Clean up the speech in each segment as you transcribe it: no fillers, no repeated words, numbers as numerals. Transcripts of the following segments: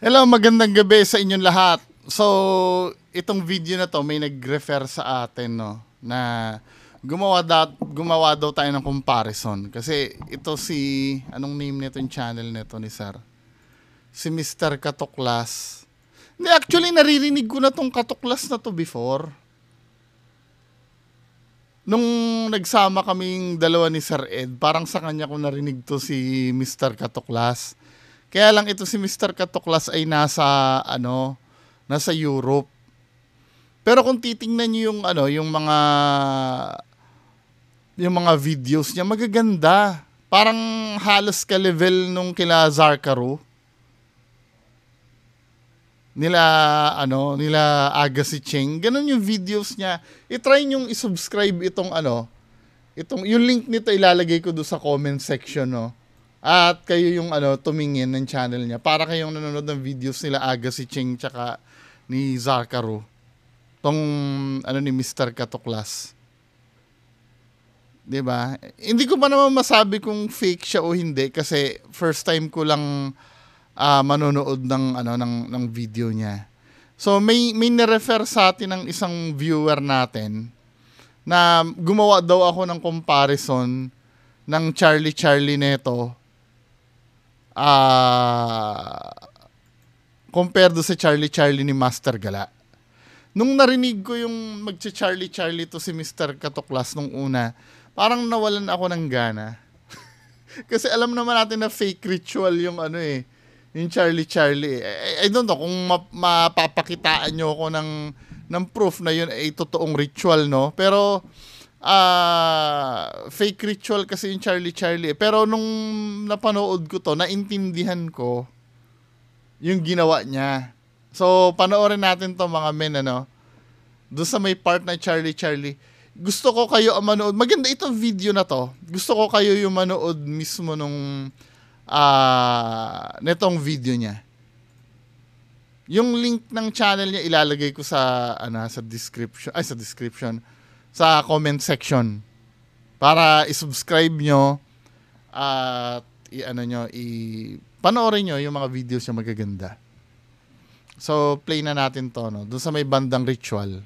Hello, magandang gabi sa inyong lahat. So, itong video na to may nag-refer sa atin, no, na gumawa daw tayo ng comparison. Kasi ito si, anong name nito yung channel nito ni Sir? Si Mr. Katuklas. Hindi, actually naririnig ko na tong Katuklas na to before. Nung nagsama kaming dalawa ni Sir Ed, parang sa kanya ko narinig to si Mr. Katuklas. Kaya lang ito si Mr. Katuklas ay nasa Europe. Pero kung titingnan niyo yung mga videos niya, magaganda. Parang halos ka-level nung kila Zarkaro. Nila Agassi Cheng. Ganun yung videos niya. I-try niyong i-subscribe itong yung link nito ilalagay ko doon sa comment section, no. At kayo yung tumingin ng channel niya para kayong nanonood ng videos nila Agassi Cheng tsaka ni Zarkaro. Tong ni Mr. Katuklas. 'Di ba? Hindi ko pa naman masabi kung fake siya o hindi kasi first time ko lang manonood ng video niya. So may ni-refer sa atin ng isang viewer natin na gumawa daw ako ng comparison ng Charlie neto compared do sa Charlie ni Master Gala. Nung narinig ko yung magcha-Charlie to si Mr. Katuklas nung una, parang nawalan ako ng gana. Kasi alam naman natin na fake ritual yung yung Charlie. I don't know kung mapapakitaan nyo ako ng proof na yun ay totoong ritual, no? Pero fake ritual kasi yung Charlie. Pero nung napanood ko to, naintindihan ko yung ginawa niya. So, panoorin natin to mga men, doon sa may part na Charlie. Gusto ko kayo manood. Maganda itong video na to. Gusto ko kayo yung manood mismo nung netong video niya. Yung link ng channel niya ilalagay ko sa description. Sa comment section para i-subscribe nyo at panoorin nyo yung mga videos niya magaganda. So, play na natin to, no? Doon sa may bandang ritual.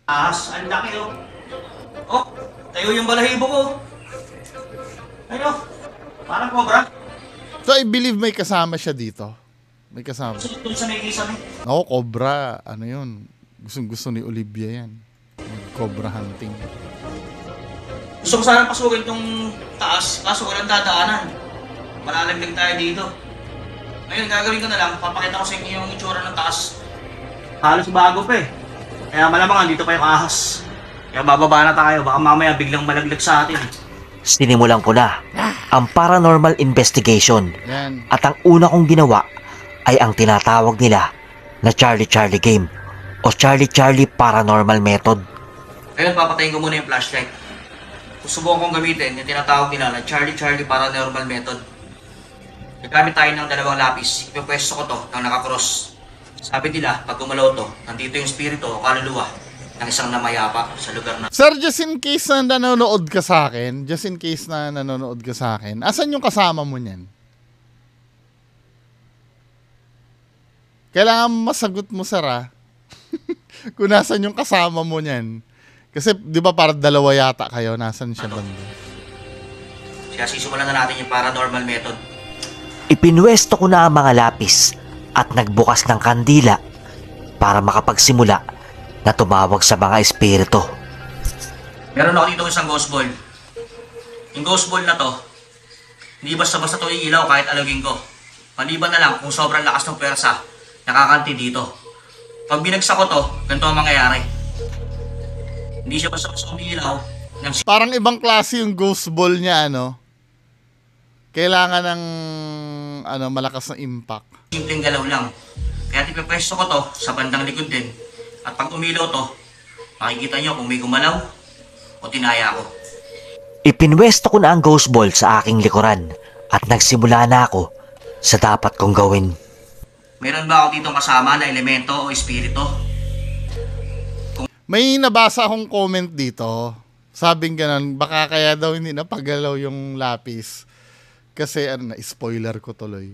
Ang laki, oh. Oh, tayo yung balahibo ko. Parang cobra. So, I believe may kasama siya dito. May kasama. Doon sa may kisame. Oo, cobra. Ano yun? Gusto ni Olivia yan. Cobra hunting. Gusto ko sana pasukin itong taas, kaso walang dadaanan. Malalim lang tayo dito. Ngayon, gagawin ko na lang, papakita ko sa inyo yung itsura ng taas. Halos bago pa eh. Kaya malamang dito pa yung ahas. Kaya bababa na tayo, baka mamaya biglang malaglag sa atin. Sinimulan ko na ang paranormal investigation. Yan. At ang una kong ginawa ay ang tinatawag nila na Charlie game o Charlie Paranormal Method. Ngayon, papatayin ko muna yung flashlight. Susubukan kong gamitin yung tinatawag nila na Charlie Paranormal Method. Nagamit tayo ng dalawang lapis. Ipipwesto ko to nang nakakross. Sabi nila, pag gumalaw to, nandito yung spirito o kaluluwa ng isang namayapa sa lugar na... Sir, just in case na nanonood ka sa akin, asan yung kasama mo niyan? Kailangan masagot mo, sir, kung nasan yung kasama mo niyan. Kasi, di ba, parang dalawa yata kayo. Nasaan siya banda? Kaya sisimulan na natin yung paranormal method. Ipinwesto ko na ang mga lapis at nagbukas ng kandila para makapagsimula na tumawag sa mga espiritu. Meron ako dito isang ghost ball. Yung ghost ball na to, hindi basta-basta to iilaw kahit alagin ko. Maliban na lang kung sobrang lakas ng pwersa, nakakanti dito. Pag binagsak ko to, ganito ang mangyayari. Hindi siya basta-basta umiilaw. Parang ibang klase yung ghost ball niya, Kailangan ng malakas na impact. Simpleng galaw lang. Kaya ipipwesto ko to sa bandang likod din. At pag umilaw to, makikita nyo kung may gumalaw o tinaya ko. Ipinwesto ko na ang ghost ball sa aking likuran at nagsimula na ako sa dapat kong gawin. Meron ba ako dito kasama na elemento o espiritu? May nabasa akong comment dito. Sabing ganun, baka kaya daw hindi napagalaw yung lapis. Kasi spoiler ko tuloy.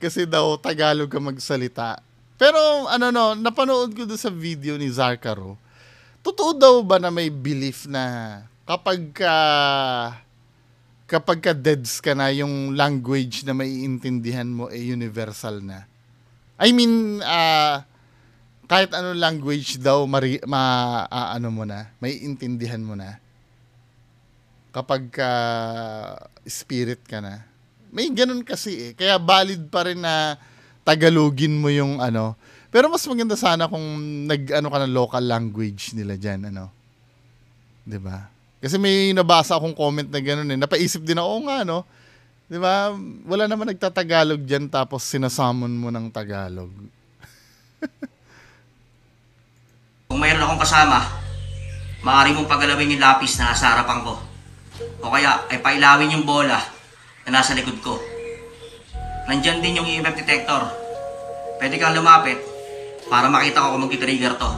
Kasi daw Tagalog ka magsalita. Pero ano no, napanood ko doon sa video ni Zarkaro. Totoo daw ba na may belief na kapag ka deads ka na, yung language na maiintindihan mo ay universal na? I mean, kahit anong language daw ano mo na, maiintindihan mo na kapag spirit ka na. May ganun kasi eh. Kaya valid pa rin na Tagalogin mo yung ano. Pero mas maganda sana kung nag-ano ka ng local language nila dyan, ano. 'Di ba? Kasi may nabasa akong comment na gano'n eh. Napaisip din ako, nga, no? 'Di ba? Wala naman nagtatagalog dyan tapos sinasamon mo ng Tagalog. Kung mayroon akong kasama, maaari mong pagalawin yung lapis na nasa harapan ko. O kaya ay pailawin yung bola na nasa likod ko. Nandyan din yung EMF detector. Pwede kang lumapit para makita ko kung mag-trigger to.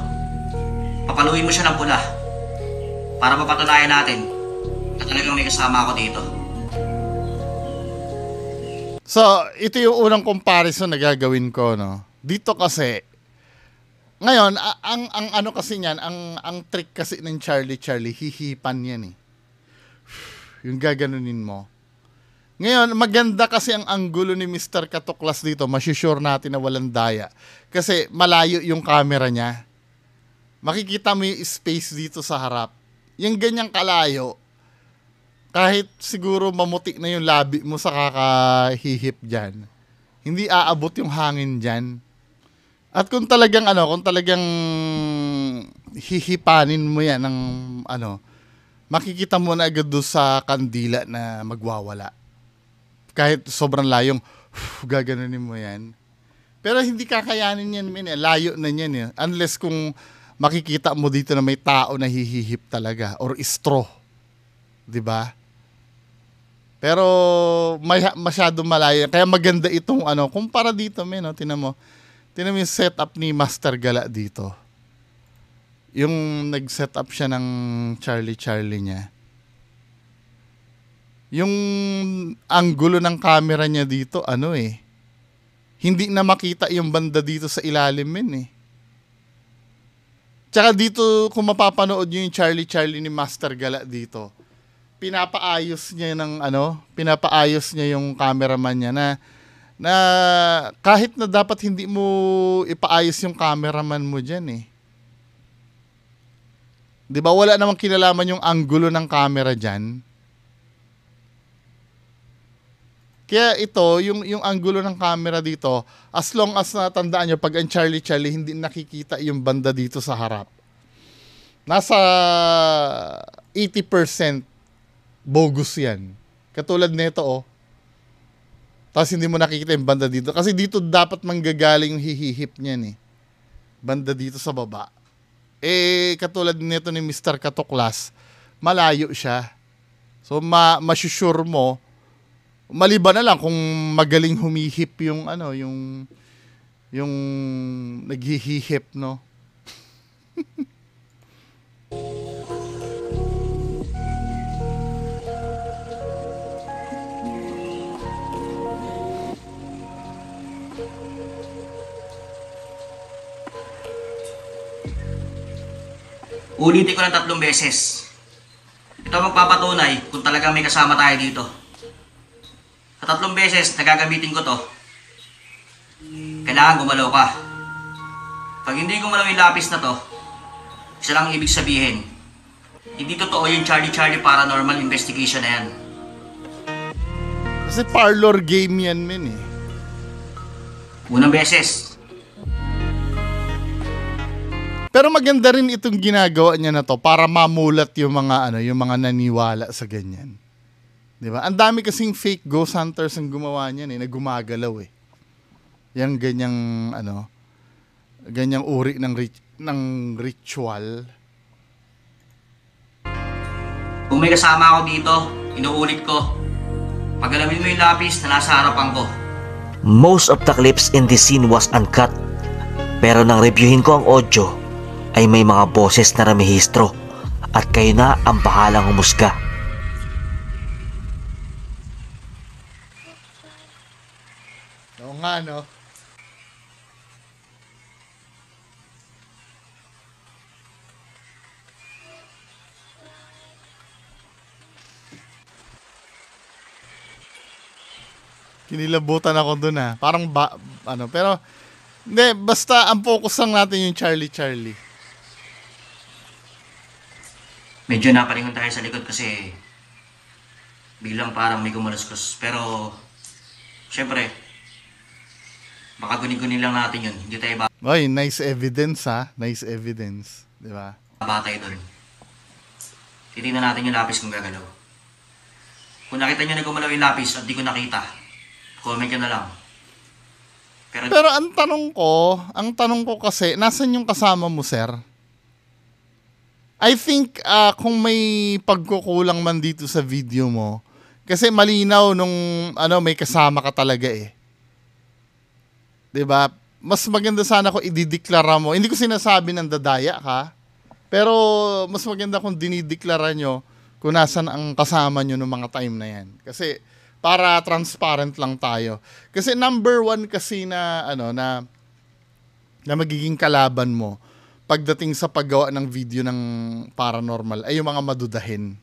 Papaluin mo siya ng pula para mapatunayan natin na talagang may kasama ako dito. So, ito yung unang comparison na gagawin ko, no? Dito kasi, ngayon, ang ano kasi niyan, ang trick kasi ng Charlie, hihipan yan eh. Yung gaganunin mo. Ngayon, maganda kasi ang anggulo ni Mr. Katuklas dito. Masusure natin na walang daya. Kasi malayo yung camera niya. Makikita mo yung space dito sa harap. Yung ganyang kalayo, kahit siguro mamutik na yung labi mo sa kakahihip dyan, hindi aabot yung hangin dyan. At kung talagang hihipanin mo yan ng makikita mo na agad doon sa kandila na magwawala. Kahit sobrang layong, gaganunin mo yan. Pero hindi kakayanin yan, layo na yan eh. Unless kung makikita mo dito na may tao na hihihip talaga or straw. 'Di ba? Pero masyado malayo. Kaya maganda itong kumpara dito, Tinan mo yung setup ni Master Gala dito. Yung nag-setup siya ng Charlie niya. Yung anggulo ng camera niya dito, hindi na makita yung banda dito sa ilalim eh. Tsaka dito, kung mapapanood nyo yung Charlie ni Master Gala dito, pinapaayos niya yung cameraman niya na kahit na dapat hindi mo ipaayos yung cameraman mo dyan eh. Di ba wala namang kinalaman yung anggulo ng camera dyan? Kaya ito, yung anggulo ng camera dito, as long as natandaan nyo, pag ang Charlie, hindi nakikita yung banda dito sa harap. Nasa 80% bogus yan. Katulad nito, Tapos hindi mo nakikita yung banda dito. Kasi dito dapat manggagaling yung hihihip niyan eh. Banda dito sa baba. Katulad nito ni Mr. Katuklas, malayo siya. So, masusure mo, maliban na lang kung magaling humihip yung yung naghihihip, no? Ulitin ko ng 3 beses. Ito magpapatunay kung talagang may kasama tayo dito. Sa 3 beses na gagamitin ko to, kailangan gumalaw ka. Pag hindi gumalaw yung lapis na to, isa lang ibig sabihin, hindi totoo yung Charlie Paranormal Investigation na yan. Kasi parlor game yan, men eh. Unang beses. Pero maganda rin itong ginagawa niya na to para mamulat yung mga yung mga naniwala sa ganyan. 'Di ba? Ang dami kasing fake ghost hunters ang gumawa niyan na gumagalaw eh. Yang ganyang ganyang uri ng ritual. Kung may kasama ako dito, inuulit ko. Pagalawin mo yung lapis na nasa harapan ko. Most of the clips in this scene was uncut. Pero nang reviewin ko ang audio, ay may mga boses na remehistro at kayo na ang bahalang humusga. Oo nga, no? Kinilabutan ako dun Parang pero hindi, basta ang focus lang natin yung Charlie. Medyo napalingon tayo sa likod kasi bilang parang may gumuluskus. Pero, syempre, baka guni-guni lang natin yun. Hindi tayo Oy, nice evidence Nice evidence. Di ba? batay doon. Titignan natin yung lapis kung gagalaw. Kung nakita nyo na gumalaw yung lapis at di ko nakita, comment nyo na lang. Pero ang tanong ko kasi, nasan yung kasama mo, sir? I think kung may pagkukulang man dito sa video mo, kasi malinaw nung may kasama ka talaga 'Di ba? Mas maganda sana kung idideklara mo. Hindi ko sinasabi ng dadaya ka, pero mas maganda kung dinideklara nyo kung nasan ang kasama nyo ng mga time na yan. Kasi para transparent lang tayo. Kasi number one kasi na magiging kalaban mo pagdating sa paggawa ng video ng paranormal ay yung mga madudahin.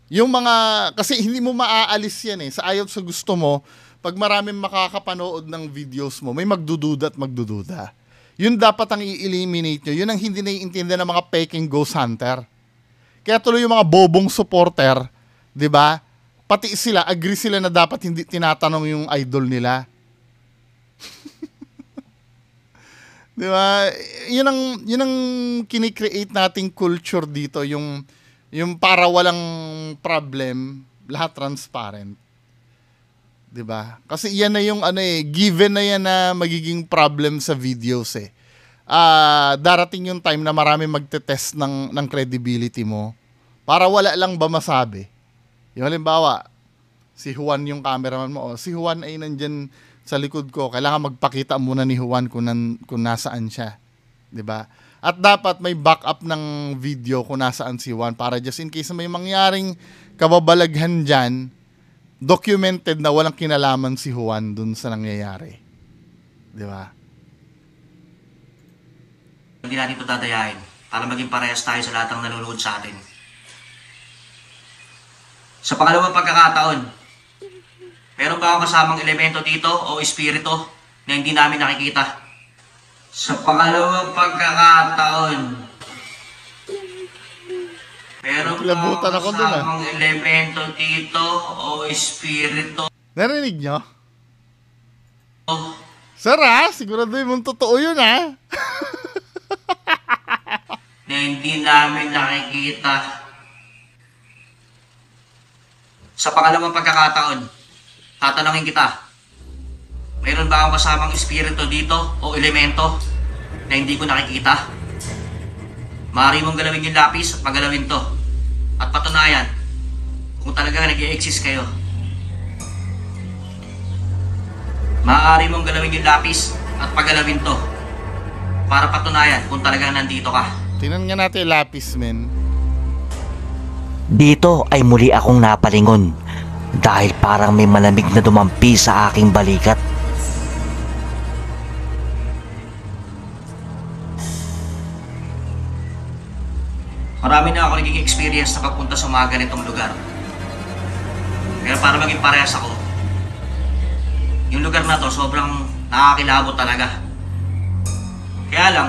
Yung mga, kasi hindi mo maaalis yan sa ayaw sa gusto mo, pag maraming makakapanood ng videos mo, may magdududa at magdududa. Yun dapat ang i-eliminate nyo. Yun ang hindi naiintindihan ng mga peking ghost hunter. Kaya tuloy yung mga bobong supporter, di ba? Pati sila, agree sila na dapat hindi tinatanong yung idol nila. Di ba? Yun ang kinikreate nating culture dito, yung para walang problem, lahat transparent. 'Di ba? Kasi yan na yung given na yan na magiging problem sa videos darating yung time na marami magte-test ng credibility mo para wala lang ba masabi. Yung halimbawa, si Juan yung cameraman mo, si Juan ay nandyan sa likod ko, kailangan magpakita muna ni Juan kung nasaan siya. 'Di ba? At dapat may backup ng video kung nasaan si Juan para just in case may mangyaring kababalaghan dyan, documented na walang kinalaman si Juan dun sa nangyayari. Di ba? Hindi natin ito dadayain para maging parehas tayo sa lahat ng nanonood sa atin. Sa pangalawang pagkakataon, meron ba akong kasamang elemento dito o espiritu na hindi namin nakikita? Sa pangalawang pagkakataon, meron ba akong kasamang elemento dito o espiritu? Narinig nyo? Sir siguraduhin mong totoo yun na hindi namin nakikita. Sa pangalawang pagkakataon, tatanungin kita, mayroon ba akong kasamang espiritu dito o elemento na hindi ko nakikita? Maaari mong galawin yung lapis at magalawin to. At patunayan kung talagang nag-i-exist kayo. Maaari mong galawin yung lapis at pagalawin to para patunayan kung talagang nandito ka. Tingnan nga natin yung lapis, men. Dito ay muli akong napalingon dahil parang may malamig na dumampi sa aking balikat. Marami na ako naging experience na pagpunta sa mga ganitong lugar. Pero para maging parehas ako, yung lugar na to sobrang nakakilabot talaga. Kaya lang,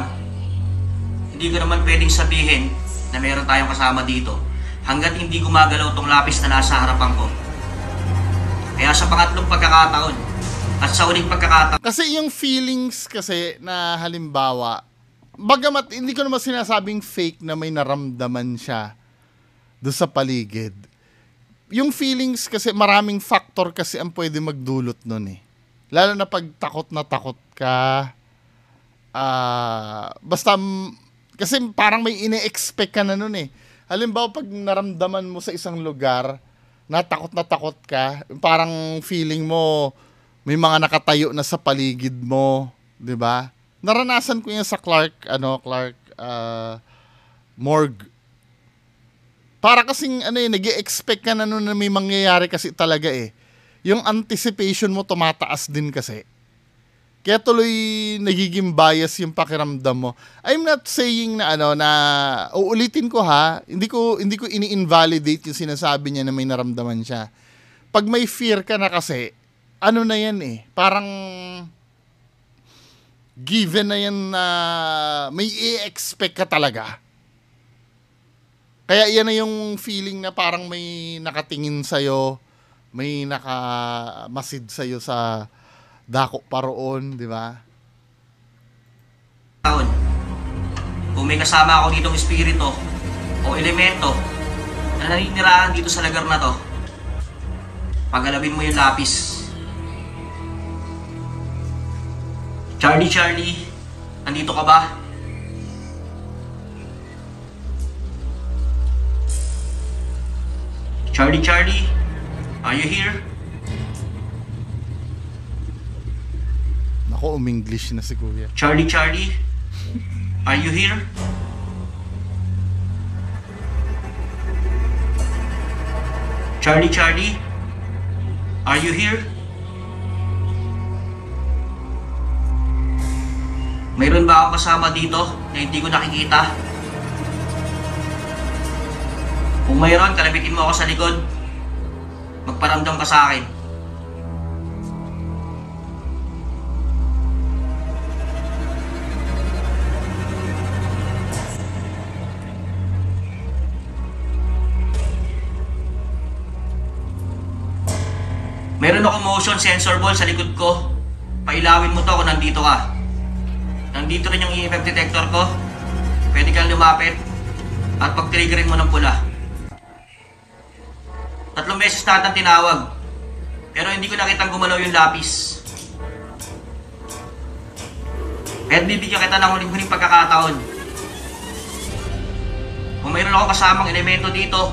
hindi ko naman pwedeng sabihin na meron tayong kasama dito hanggat hindi gumagalaw tong lapis na nasa harapan ko. Kaya sa pangatlong pagkakataon at sa uling pagkakataon, kasi yung feelings kasi na halimbawa, bagamat hindi ko naman sinasabing fake na may naramdaman siya doon sa paligid. Yung feelings kasi maraming factor kasi ang pwede magdulot nun Lalo na pag takot na takot ka. Basta kasi parang may ine-expect ka na nun Halimbawa pag naramdaman mo sa isang lugar na takot ka, parang feeling mo may mga nakatayo na sa paligid mo, 'di ba? Naranasan ko yan sa Clark morgue. Para kasing nag-i-expect ka na nun na may mangyayari kasi talaga yung anticipation mo tumataas din kasi. Kaya tuloy nagiging bias yung pakiramdam mo. I'm not saying na uulitin ko ha, hindi ko ini-invalidate yung sinasabi niya na may naramdaman siya. Pag may fear ka na kasi, ano na yan eh, parang given na yan na may i-expect ka talaga. Kaya yan na yung feeling na parang may nakatingin sa'yo, may nakamasid sa'yo sa dako paroon, di ba? Kung may kasama ako ditong espiritu o elemento na naninirahan dito sa lugar na to, pagalawin mo yung lapis. Charlie, nandito ka ba? Charlie, are you here? Ako, umenglish na si Kuya. Charlie, are you here? Charlie, are you here? Mayroon ba akong kasama dito na hindi ko nakikita? Kung mayroon, kalabitin mo ako sa likod. Magparamdam ka sa akin. Meron akong motion sensor ball sa likod ko. Pailawin mo to kung nandito ka. Nandito rin yung EMF detector ko. Pwede kang lumapit at pag-triggerin mo ng pula. 3 beses na tinawag. Pero hindi ko nakitang gumalaw yung lapis. Kaya bibigyan kita ng huling pagkakataon. Kung mayroon akong kasamang elemento dito,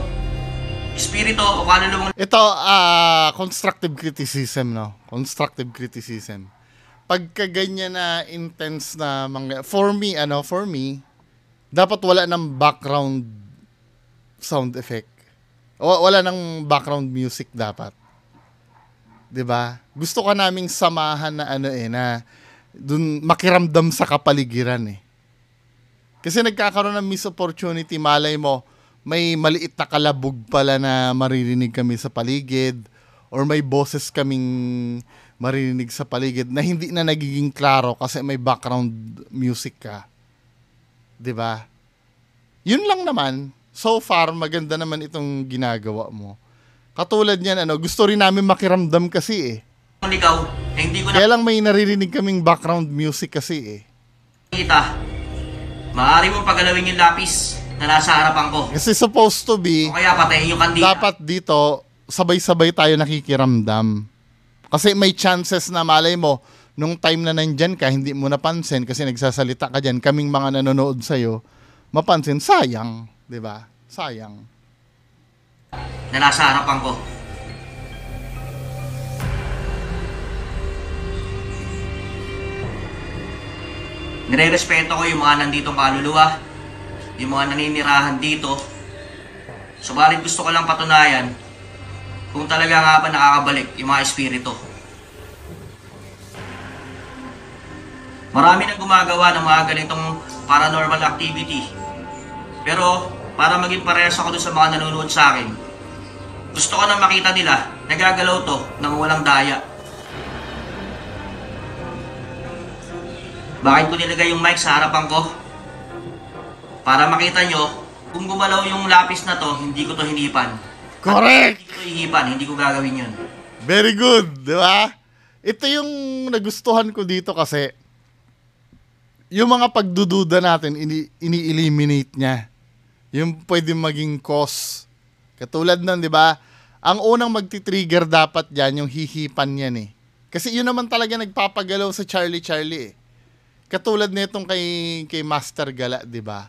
espiritu o kaluluwang... Ito, constructive criticism, no? Constructive criticism. Pagka ganyan na intense na for me, dapat wala ng background sound effect. Wala ng background music dapat. 'Di ba? Gusto ka naming samahan na na dun makiramdam sa kapaligiran eh. Kasi nagkakaroon ng miss opportunity, malay mo, may maliit na kalabog pala na maririnig kami sa paligid or may boses kaming maririnig sa paligid na hindi na nagiging klaro kasi may background music ka. 'Di ba? Yun lang naman. So far, maganda naman itong ginagawa mo. Katulad niyan, gusto rin namin makiramdam kasi eh. Ikaw, hindi ko Kaya lang may naririnig kaming background music kasi eh. nakita. Maaari mo pagalawin yung lapis na nasa harapan ko. Kasi supposed to be, O kaya patayin yung kandila. dapat dito, sabay-sabay tayo nakikiramdam. Kasi may chances na malay mo, nung time na nandyan ka, hindi mo napansin kasi nagsasalita ka dyan, kaming mga nanonood sa'yo, mapansin, sayang. 'Di ba? Sayang. Na nasa harapan ko. Nire-respeto ko yung mga nanditong kaluluwa, yung mga naninirahan dito. Subalit gusto ko lang patunayan kung talaga nga ba nakakabalik yung mga espiritu. Marami nang gumagawa ng mga ganitong paranormal activity. Pero para maging parehas ako dun sa mga nanonood sa akin, gusto ko na makita nila nagagalaw to nang walang daya. Bakit ko nilagay yung mic sa harapan ko? Para makita nyo, kung gumalaw yung lapis na to, hindi ko to hinipan. Correct! Hindi ko to hihipan, hindi ko gagawin yun. Very good, di ba? Ito yung nagustuhan ko dito kasi yung mga pagdududa natin, ini-eliminate niya. Yung pwede maging cause. Katulad nun, di ba? Ang unang magti-trigger dapat dyan, yung hihipan yan eh. Kasi yun naman talaga nagpapagalaw sa Charlie eh. Katulad nitong kay Master Gala, di ba?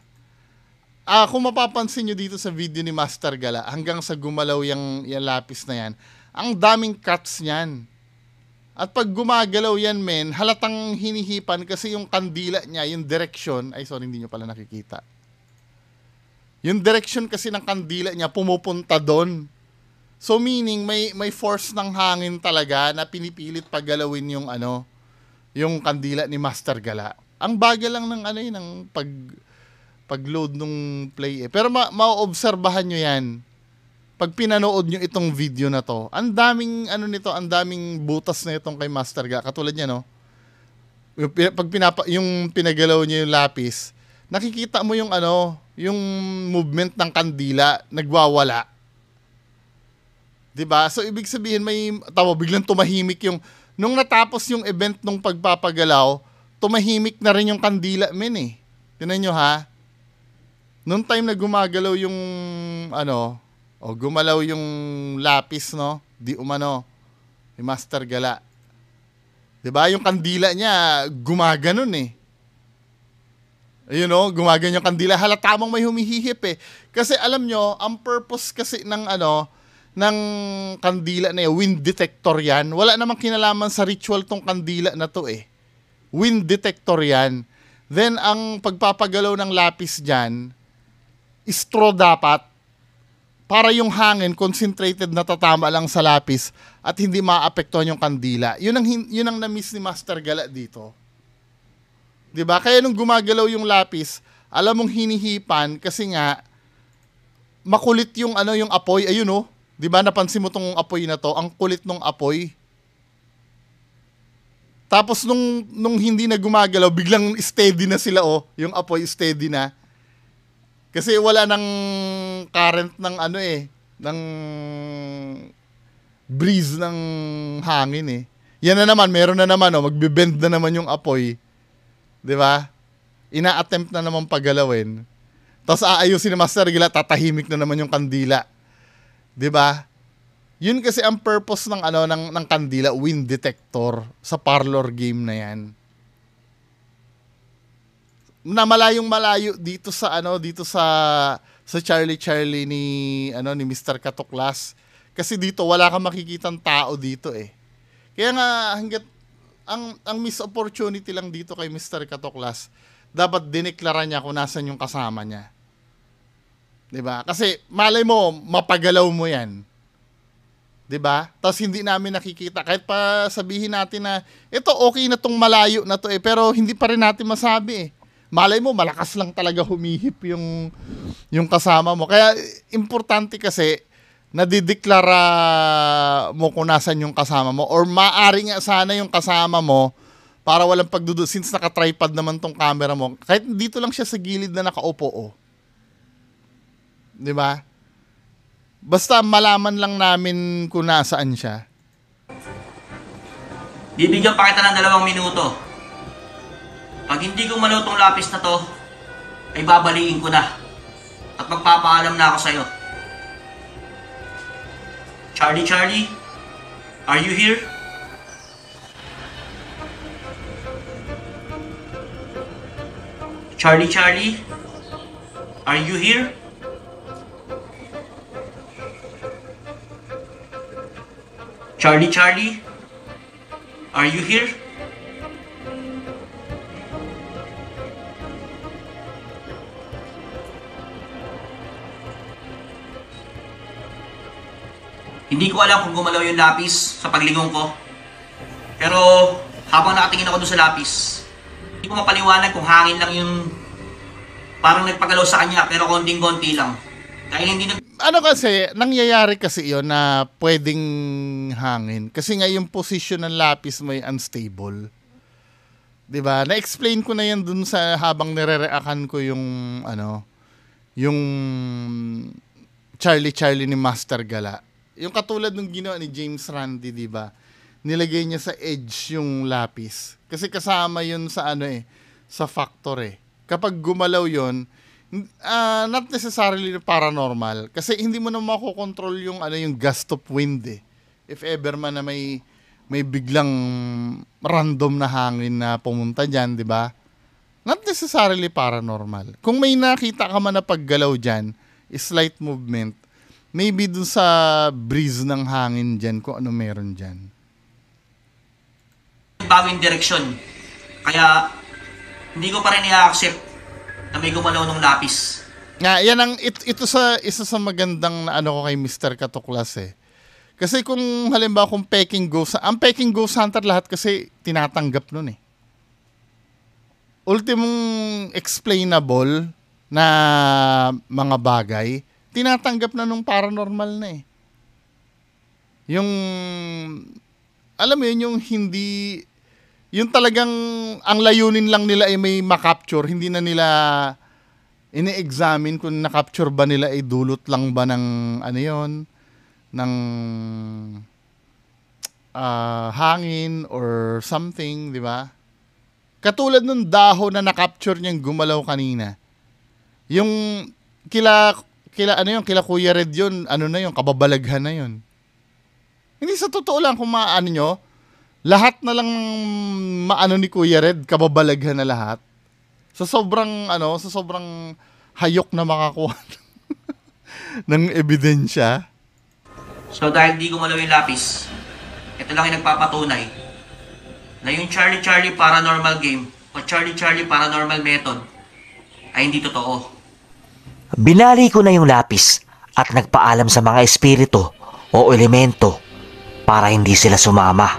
Kung mapapansin nyo dito sa video ni Master Gala, hanggang sa gumalaw yung lapis na yan, ang daming cuts niyan. At pag gumagalaw yan, men, halatang hinihipan kasi yung kandila niya, yung direction, ay sorry, hindi nyo pala nakikita. Yung direction kasi ng kandila niya pumupunta doon. So meaning may force ng hangin talaga na pinipilit paggalawin yung yung kandila ni Master Gala. Ang bagal lang ng ng pag-load nung play eh. Pero maoobserbahan nyo yan. Pag pinanood nyo itong video na to, ang daming nito, ang daming butas na itong kay Master Gala. Katulad niya, no? Yung pinagalaw niya yung lapis, nakikita mo yung yung movement ng kandila nagwawala. 'Di ba? So ibig sabihin biglang tumahimik yung nung natapos yung event nung pagpapagalaw, tumahimik na rin yung kandila eh. Tingnan niyo ha. Nung time na gumagalaw yung gumalaw yung lapis, no? Di umano ni Master Gala. 'Di ba? Yung kandila niya gumaganon eh. Ayun gumaganyan yung kandila. Halata mong may humihihip eh. Kasi alam nyo, ang purpose kasi ng ng kandila na wind detector yan. Wala namang kinalaman sa ritual tong kandila na to eh. Wind detector yan. Then, ang pagpapagalaw ng lapis dyan, straw dapat para yung hangin concentrated na tatama lang sa lapis at hindi maapektuhan yung kandila. Yun ang na-miss ni Master Gala dito. 'Di ba? Kaya nung gumagalaw yung lapis, alam mong hinihipan kasi nga makulit yung yung apoy. Ayun 'di ba? Napansin mo tong apoy na to, ang kulit nung apoy. Tapos nung hindi na gumagalaw, biglang steady na sila yung apoy steady na. Kasi wala nang current ng ng breeze ng hangin eh. Yan na naman, meron na naman magbe-bend na naman yung apoy. 'Di ba? Ina-attempt na naman pagalawin. Tapos aayusin ni Master Gala, tatahimik na naman yung kandila. 'Di ba? Yun kasi ang purpose ng ng kandila, wind detector sa parlor game na 'yan. Na malayong-malayo dito sa Charlie ni Mr. Katuklas. Kasi dito wala kang makikitang tao dito eh. Kaya nga hangga't ang miss opportunity lang dito kay Mr. Katuklas, dapat dineklara niya kung nasan yung kasama niya. 'Di ba? Kasi malay mo, mapagalaw mo 'yan. 'Di ba? Tapos hindi namin nakikita kahit pa sabihin natin na ito okay na tong malayo na to pero hindi pa rin natin masabi eh. Malay mo malakas lang talaga humihip yung kasama mo. Kaya importante kasi nadideklara mo kung nasan yung kasama mo or maaari nga sana yung kasama mo para walang pagdudu since naka-tripod naman tong camera mo. Kahit dito lang siya sa gilid na nakaupo. 'Di ba? Basta malaman lang namin kung nasaan siya. Bibigyan pa kita ng 2 minuto. Pag hindi ko malaw tong lapis na to, ay babaliin ko na. At magpapaalam na ako sa'yo. Charlie, are you here? Charlie, are you here? Charlie, are you here? Hindi ko alam kung gumalaw yung lapis sa paglingon ko. Pero habang nakatingin ako doon sa lapis, hindi ko mapaliwanag kung hangin lang yung parang nagpagalaw sa kanya pero konting-konti lang. Dahil hindi kasi, nangyayari kasi yon na pwedeng hangin. Kasi nga yung position ng lapis may unstable. 'Di ba? Na-explain ko na yan dun sa habang nire-reactan ko yung yung Charlie ni Master Gala. Yung katulad ng ginawa ni James Randi, 'di ba? Nilagay niya sa edge yung lapis. Kasi kasama yun sa sa factor eh. Kapag gumalaw yon, not necessarily paranormal kasi hindi mo na makokontrol yung yung gust of wind eh. If ever man na may biglang random na hangin na pumunta diyan, 'di ba? Not necessarily paranormal. Kung may nakita ka man na paggalaw diyan, slight movement, maybe dun sa breeze ng hangin diyan kung ano meron diyan. Bagong direksyon. Kaya hindi ko pa rin i-accept na may gumalaw ng lapis. Nga, yan ang ito sa isa sa magandang na ko kay Mr. Katuklas eh. Kasi kung halimbawa kung peking ghost, ang peking ghost hunter lahat kasi tinatanggap nun eh. Ultimong explainable na mga bagay, tinatanggap na nung paranormal na eh. Yung, alam mo yun, yung hindi, yung talagang, ang layunin lang nila ay may makapture, hindi na nila ini-examine kung na-capture ba nila ay dulot lang ba ng, ano yun, ng hangin or something, di ba? Katulad nung dahon na na-capture niyang gumalaw kanina. Yung kila Kuya Red yun, ano na yun, kababalaghan na yun. Hindi, sa totoo lang, kung maano nyo, lahat na lang maano ni Kuya Red, kababalaghan na lahat. Sa sobrang hayok na makakuha ng ebidensya. So dahil di gumalaw yung lapis, ito lang yung nagpapatunay na yung Charlie Charlie Paranormal Game o Charlie Charlie Paranormal Method ay hindi totoo. Binali ko na yung lapis at nagpaalam sa mga espiritu o elemento para hindi sila sumama.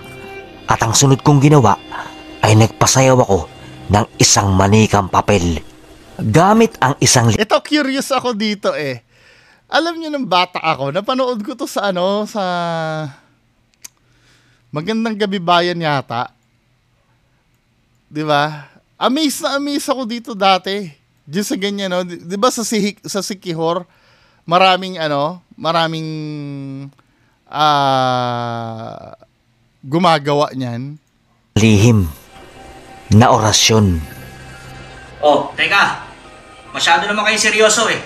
At ang sunod kong ginawa ay nagpasayaw ako ng isang manikang papel. Gamit ang isang... Ito, curious ako dito eh. Alam niyo, nung bata ako, napanood ko to sa Magandang Gabi Bayan yata. 'Di ba? Amazed na amazed ako dito dati. Diyan sa ganyan, no? 'Di ba sa Sikihor, maraming gumagawa niyan. Lihim na orasyon. Oh, teka. Masyado naman kayo seryoso eh.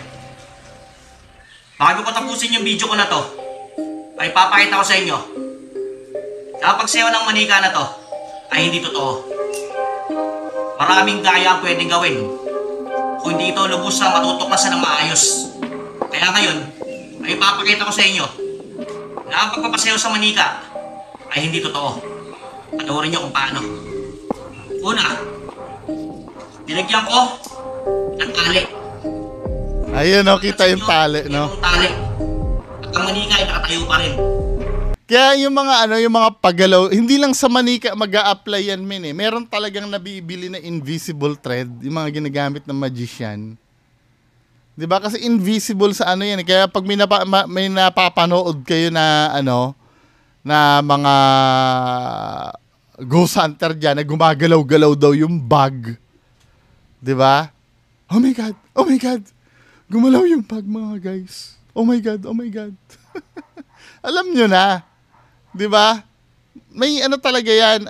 Bago ko tapusin yung video ko na to, ay papakita ko sa inyo na pagsayaw ng manika na to ay hindi totoo. Maraming daya ang pwedeng gawin kung hindi ito lubusang matutuklasan ng maayos. Kaya ngayon, ay papakita ko sa inyo na ang pagpapasayaw sa manika ay hindi totoo. Panoorin nyo kung paano. Una, dinagyan ko ng tali. Ayun, no, kita yung tali, no? Yung tali. At ang manika ay nakatayo pa rin. Kaya yung mga paggalaw, hindi lang sa manika mag-a-apply yan, men eh. Meron talagang nabibili na invisible thread, yung mga ginagamit ng magician. 'Di ba? Kasi invisible sa yan eh. Kaya pag may napapanood kayo na na mga ghost hunter diyan na gumagalaw-galaw daw yung bag. 'Di ba? Oh my God. Oh my God. Gumalaw yung bag, mga guys. Oh my God. Oh my God. Alam nyo na. 'Di ba? May talaga yan.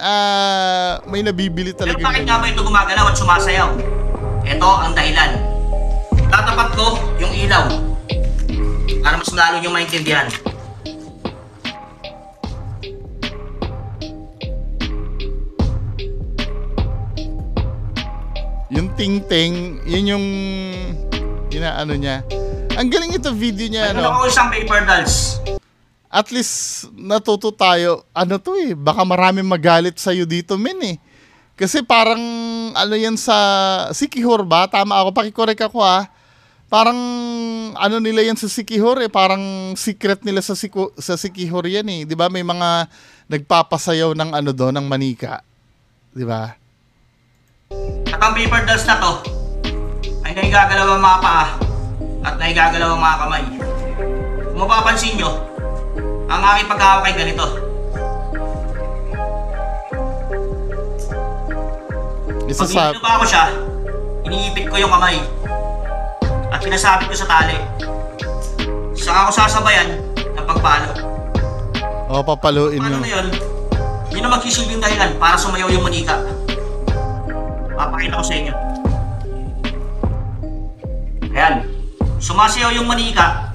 May nabibili talaga. Pero bakit nga ba ito gumagalaw at sumasayaw? Ito ang dahilan. Tatapat ko yung ilaw para mas lalo yung maintindihan. Yung ting-ting, yun yung inaano niya. Ang galing ito video niya, Ano ako isang paper dolls. At least natuto tayo. Baka maraming magalit sa'yo dito, men eh. Kasi parang, yan sa Sikihor ba? Tama ako, pakikorek ako ha. Parang, nila yan sa Sikihor eh. Parang secret nila sa Sikihor yan eh. Di ba? May mga nagpapasayaw ng doon, ng manika. Di ba? At ang paper dolls na to, ay naigagalaw ang mga paa at naigagalaw ang mga kamay. Kung mapapansin nyo, ang aking paghahawak ay ganito. Pag hinihila ko siya, iniipit ko yung kamay at pinasabit ko sa tali. Saka ako sasabayan ng pagpalo. Papaluin Paano na yun? Yun ang magsisilbing dahilan para sumayaw yung manika. Papakita ko sa inyo. Ayan. Sumasayaw yung manika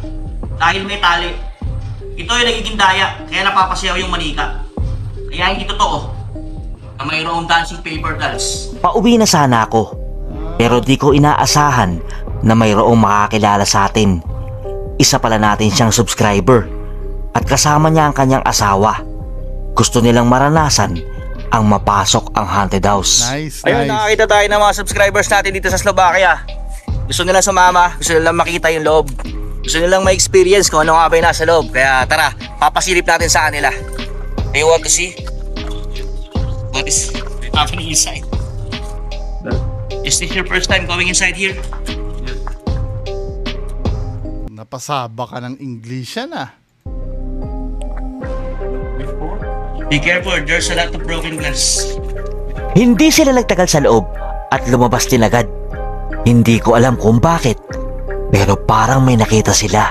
dahil may tali. Ito yung nagiging daya, kaya napapasayaw yung manika. Kaya hindi totoo na mayroong dancing paper dolls. Pauwi na sana ako, pero di ko inaasahan na mayroong makakilala sa atin. Isa pala natin siyang subscriber at kasama niya ang kanyang asawa. Gusto nilang maranasan ang mapasok ang haunted house. Nice. Ayun, nakakita tayo ng mga subscribers natin dito sa Slovakia. Gusto nilang sumama, gusto nilang makita yung loob. Gusto nilang ma-experience kung ano nga ba yung nasa loob. Kaya tara, papasilip natin sa kanila. They want to see what is happening inside. Is this your first time going inside here? Napasaba ka ng English yan ah. Be careful, there's a lot of broken glass. Hindi sila nagtagal sa loob at lumabas din agad. Hindi ko alam kung bakit, pero parang may nakita sila.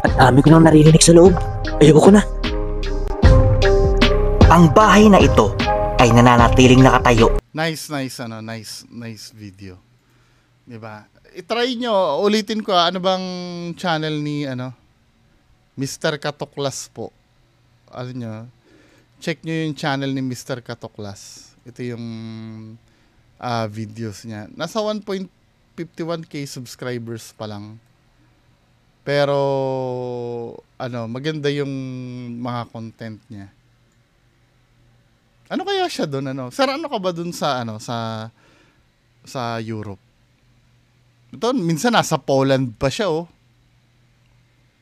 At dami ko nang naririnig sa loob. Ayoko na. Ang bahay na ito ay nananatiling nakatayo. Nice video. 'Di ba? I-try nyo, ulitin ko ano bang channel ni Mr. Katoklas po. Ano nyo? Check nyo yung channel ni Mr. Katoklas. Ito yung videos niya. Nasa 1.51k subscribers pa lang. Pero maganda yung mga content niya. Ano kaya siya doon Sir, ano ka ba doon sa sa Europe? Ito, minsan nasa Poland pa siya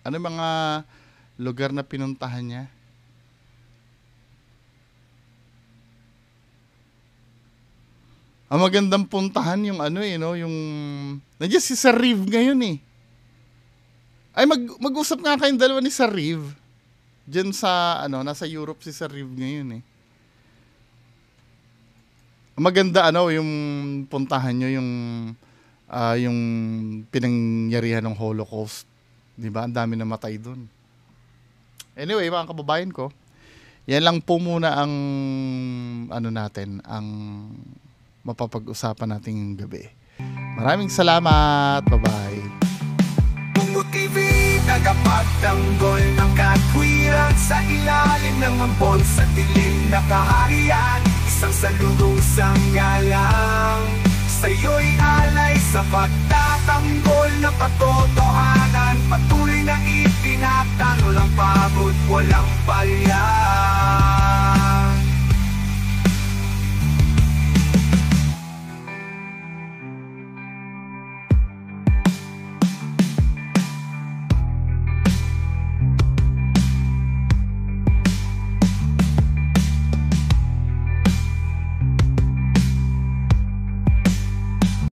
Ano mga lugar na pinuntahan niya? Ang magandang puntahan yung yung nandiyan si Sir Riv ngayon Ay mag-usap nga kayong dalawa ni Sir Riv. Diyan sa nasa Europe si Sir Riv ngayon Ang maganda yung puntahan nyo yung pinangyarihan ng Holocaust. 'Di ba? Ang dami namatay doon. Anyway, mga kababayan ko, yan lang po muna ang natin, ang mapapag-usapan nating gabi. Maraming salamat. Bye-bye. Bungo TV, tagapagtanggol ng katwiran sa ilalim ng ambon sa dilim na kaharian. Isang saludong sanggalang sa'yo'y alay sa pagtatanggol na katotohanan. Patuloy na itinatano lang pagod, walang palya.